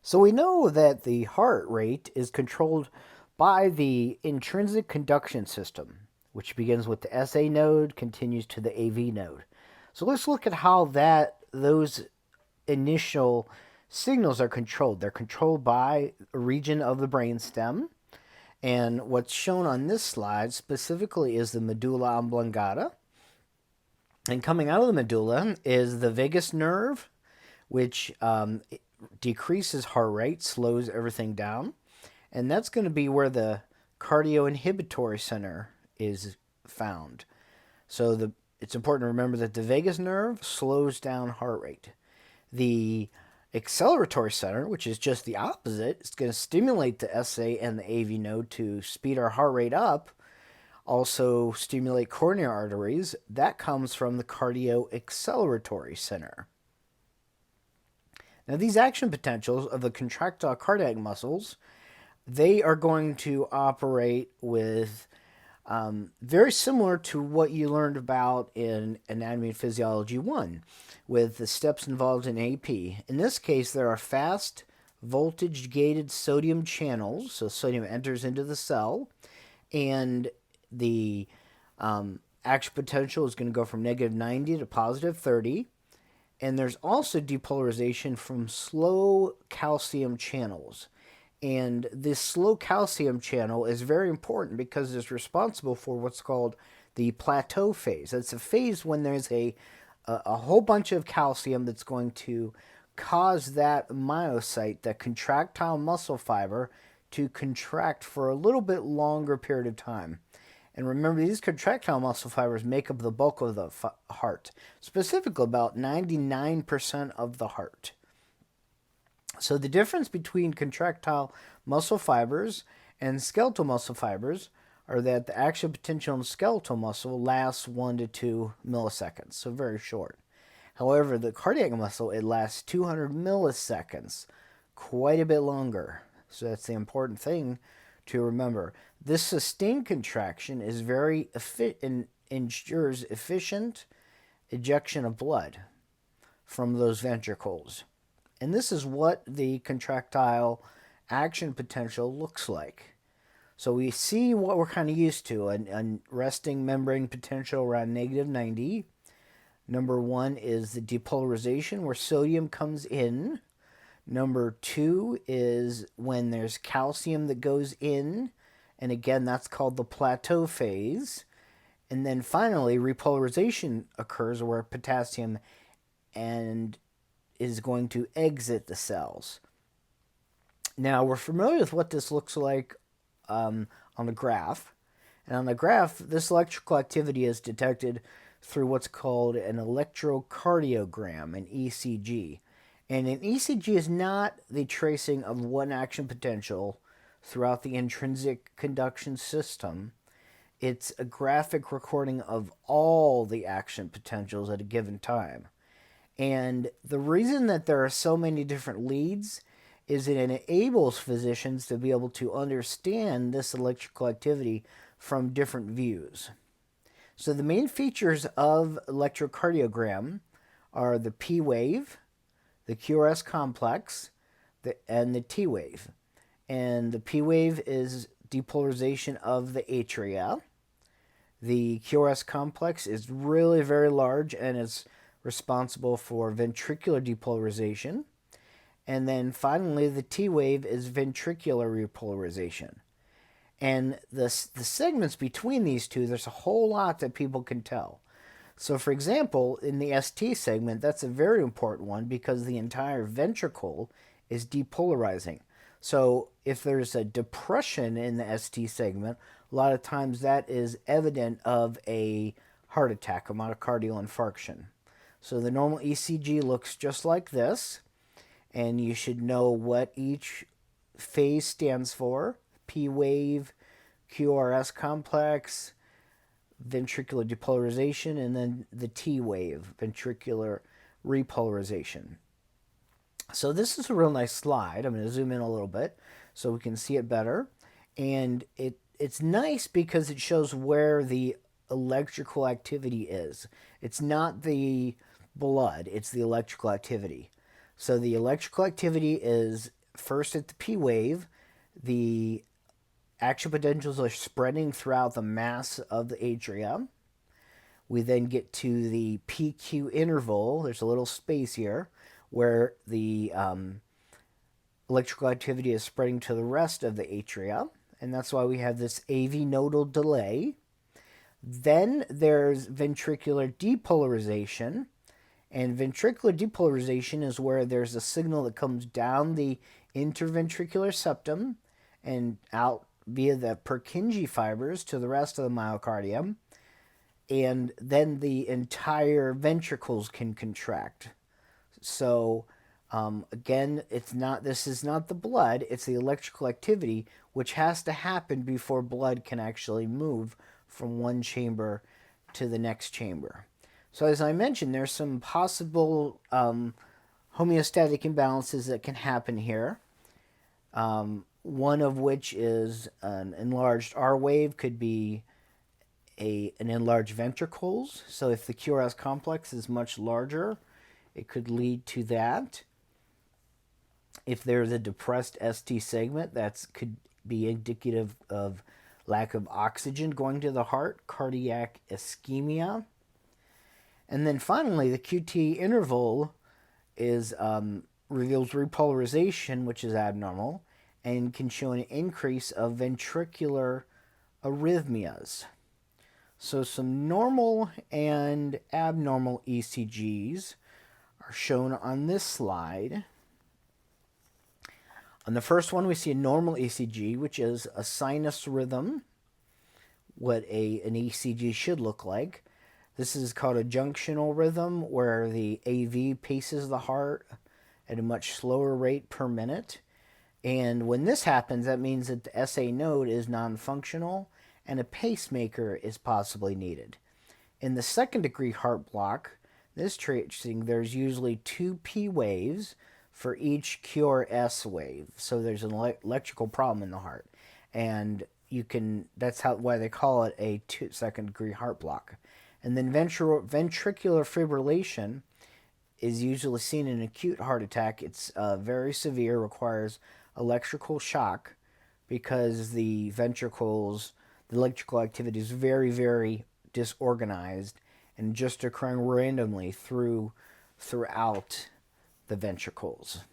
So we know that the heart rate is controlled by the intrinsic conduction system, which begins with the SA node, continues to the AV node. So let's look at how those initial signals are controlled. They're controlled by a region of the brainstem, and what's shown on this slide specifically is the medulla oblongata. And coming out of the medulla is the vagus nerve, which decreases heart rate, slows everything down. And that's going to be where the cardioinhibitory center is found. So it's important to remember that the vagus nerve slows down heart rate. The acceleratory center, which is just the opposite, is going to stimulate the SA and the AV node to speed our heart rate up, also stimulate coronary arteries. That comes from the cardioacceleratory center. Now, these action potentials of the contractile cardiac muscles, they are going to operate with very similar to what you learned about in Anatomy and Physiology 1 with the steps involved in AP. In this case, there are fast voltage gated sodium channels, so sodium enters into the cell, and the action potential is going to go from negative 90 to positive 30. And there's also depolarization from slow calcium channels. And this slow calcium channel is very important because it's responsible for what's called the plateau phase. It's a phase when there's a whole bunch of calcium that's going to cause that myocyte, that contractile muscle fiber, to contract for a little bit longer period of time. And remember, these contractile muscle fibers make up the bulk of the heart, specifically about 99% of the heart. So the difference between contractile muscle fibers and skeletal muscle fibers are that the action potential in skeletal muscle lasts 1 to 2 milliseconds, so very short. However, the cardiac muscle, it lasts 200 milliseconds, quite a bit longer. So that's the important thing to remember. This sustained contraction is very ensures efficient ejection of blood from those ventricles. And this is what the contractile action potential looks like. So we see what we're kind of used to, a resting membrane potential around negative 90. Number 1 is the depolarization where sodium comes in. Number 2 is when there's calcium that goes in. And again, that's called the plateau phase. And then finally, repolarization occurs where potassium is going to exit the cells. Now, we're familiar with what this looks like on the graph. And on the graph, this electrical activity is detected through what's called an electrocardiogram, an ECG. And an ECG is not the tracing of one action potential throughout the intrinsic conduction system. It's a graphic recording of all the action potentials at a given time. And the reason that there are so many different leads is it enables physicians to be able to understand this electrical activity from different views. So the main features of electrocardiogram are the P wave, the QRS complex, and the T wave. And the P wave is depolarization of the atria. The QRS complex is really very large and is responsible for ventricular depolarization. And then finally, the T wave is ventricular repolarization. And the segments between these two, there's a whole lot that people can tell. So for example, in the ST segment, that's a very important one because the entire ventricle is depolarizing. So if there's a depression in the ST segment, a lot of times that is evident of a heart attack, a myocardial infarction. So the normal ECG looks just like this, and you should know what each phase stands for. P wave, QRS complex, ventricular depolarization, and then the T wave, ventricular repolarization. So this is a real nice slide. I'm going to zoom in a little bit so we can see it better. And it's nice because it shows where the electrical activity is. It's not the blood, it's the electrical activity. So the electrical activity is first at the P wave, the action potentials are spreading throughout the mass of the atria. We then get to the PQ interval. There's a little space here where the electrical activity is spreading to the rest of the atria, and that's why we have this AV nodal delay. Then there's ventricular depolarization, and ventricular depolarization is where there's a signal that comes down the interventricular septum and out via the Purkinje fibers to the rest of the myocardium, and then the entire ventricles can contract. So again, this is not the blood, it's the electrical activity, which has to happen before blood can actually move from one chamber to the next chamber. So as I mentioned, there's some possible homeostatic imbalances that can happen here. One of which is an enlarged R wave, could be an enlarged ventricles. So if the QRS complex is much larger, it could lead to that. If there's a depressed ST segment, that could be indicative of lack of oxygen going to the heart, cardiac ischemia. And then finally, the QT interval reveals repolarization, which is abnormal, and can show an increase of ventricular arrhythmias. So some normal and abnormal ECGs are shown on this slide. On the first one, we see a normal ECG, which is a sinus rhythm, what an ECG should look like. This is called a junctional rhythm, where the AV paces the heart at a much slower rate per minute. And when this happens, that means that the SA node is non-functional and a pacemaker is possibly needed. In the second degree heart block, this tracing, there's usually 2 P waves for each QRS wave. So there's an electrical problem in the heart. And that's why they call it a second degree heart block. And then ventricular fibrillation is usually seen in acute heart attack. It's very severe, requires electrical shock because the ventricles, the electrical activity is very, very disorganized and just occurring randomly throughout the ventricles.